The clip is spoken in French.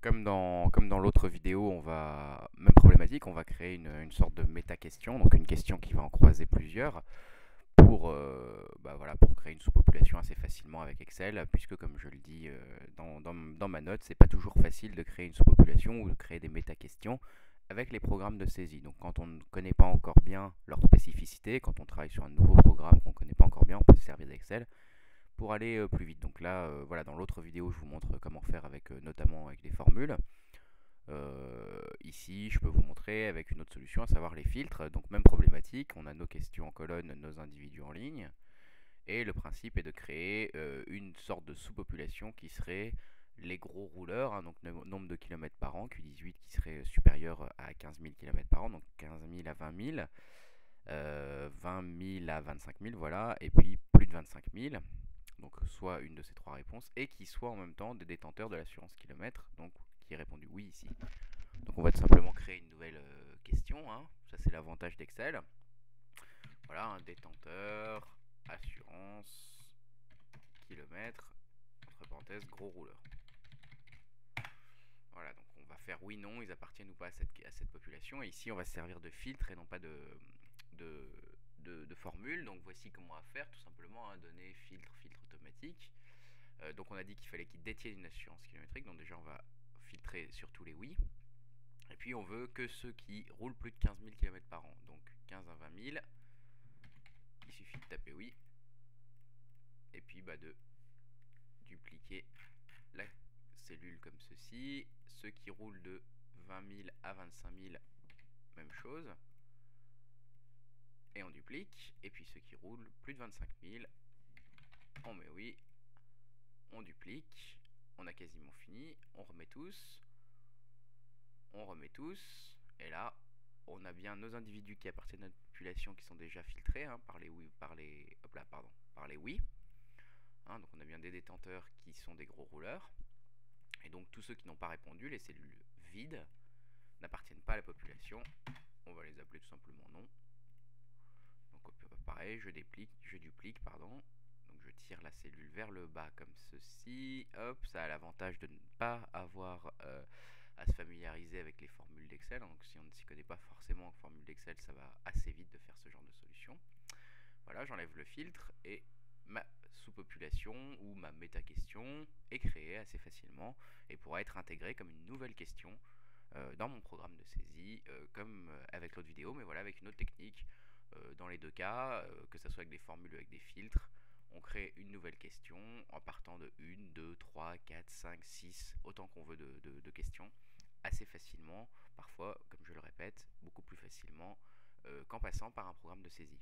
Comme dans l'autre vidéo, même problématique, on va créer une sorte de méta-question, donc une question qui va en croiser plusieurs voilà, pour créer une sous-population assez facilement avec Excel, puisque comme je le dis dans ma note, c'est pas toujours facile de créer une sous-population ou de créer des méta-questions avec les programmes de saisie. Donc quand on ne connaît pas encore bien leurs spécificités, quand on travaille sur un nouveau programme qu'on ne connaît pas encore bien, on peut se servir d'Excel pour aller plus vite. Donc là, voilà, dans l'autre vidéo, je vous montre comment faire avec notamment avec les formules. Ici, je peux vous montrer avec une autre solution, à savoir les filtres. Donc même problématique, on a nos questions en colonne, nos individus en ligne. Et le principe est de créer une sorte de sous-population qui serait les gros rouleurs, hein, donc nombre de kilomètres par an, Q18 qui serait supérieur à 15 000 km par an, donc 15 000 à 20 000, 20 000 à 25 000, voilà, et puis plus de 25 000, donc soit une de ces trois réponses, et qui soient en même temps des détenteurs de l'assurance kilomètre, donc qui est répondu oui ici. Donc on va tout simplement créer une nouvelle question, hein. Ça c'est l'avantage d'Excel. Voilà, un détenteur, assurance, kilomètre, entre parenthèses, gros rouleur. Voilà, donc on va faire oui, non, ils appartiennent ou pas à cette population. Et ici, on va se servir de filtre et non pas de, de formule. Donc voici comment on va faire, tout simplement, hein, donner filtre, filtre automatique. Donc on a dit qu'il fallait qu'ils détiennent une assurance kilométrique. Donc déjà, on va filtrer sur tous les oui. Et puis on veut que ceux qui roulent plus de 15 000 km par an. Donc 15 à 20 000, il suffit de taper oui. Et puis de dupliquer la cellule comme ceci. Ceux qui roulent de 20 000 à 25 000, même chose. Et on duplique. Et puis ceux qui roulent plus de 25 000, on met oui. On duplique. On a quasiment fini. On remet tous. On remet tous. Et là, on a bien nos individus qui appartiennent à notre population qui sont déjà filtrés, hein, par les oui, par les oui. Hein, donc on a bien des détenteurs qui sont des gros rouleurs. Et donc tous ceux qui n'ont pas répondu, les cellules vides, n'appartiennent pas à la population. On va les appeler tout simplement non. Donc pareil, je duplique, pardon. Donc je tire la cellule vers le bas comme ceci. Hop, ça a l'avantage de ne pas avoir à se familiariser avec les formules d'Excel. Donc si on ne s'y connaît pas forcément en formule d'Excel, ça va assez vite de faire ce genre de solution. Voilà, j'enlève le filtre et ma sous-population ou ma méta-question est créée assez facilement et pourra être intégrée comme une nouvelle question dans mon programme de saisie, comme avec l'autre vidéo, mais voilà, avec une autre technique. Dans les deux cas, que ce soit avec des formules ou avec des filtres, on crée une nouvelle question en partant de 1, 2, 3, 4, 5, 6, autant qu'on veut de questions, assez facilement, parfois, comme je le répète, beaucoup plus facilement qu'en passant par un programme de saisie.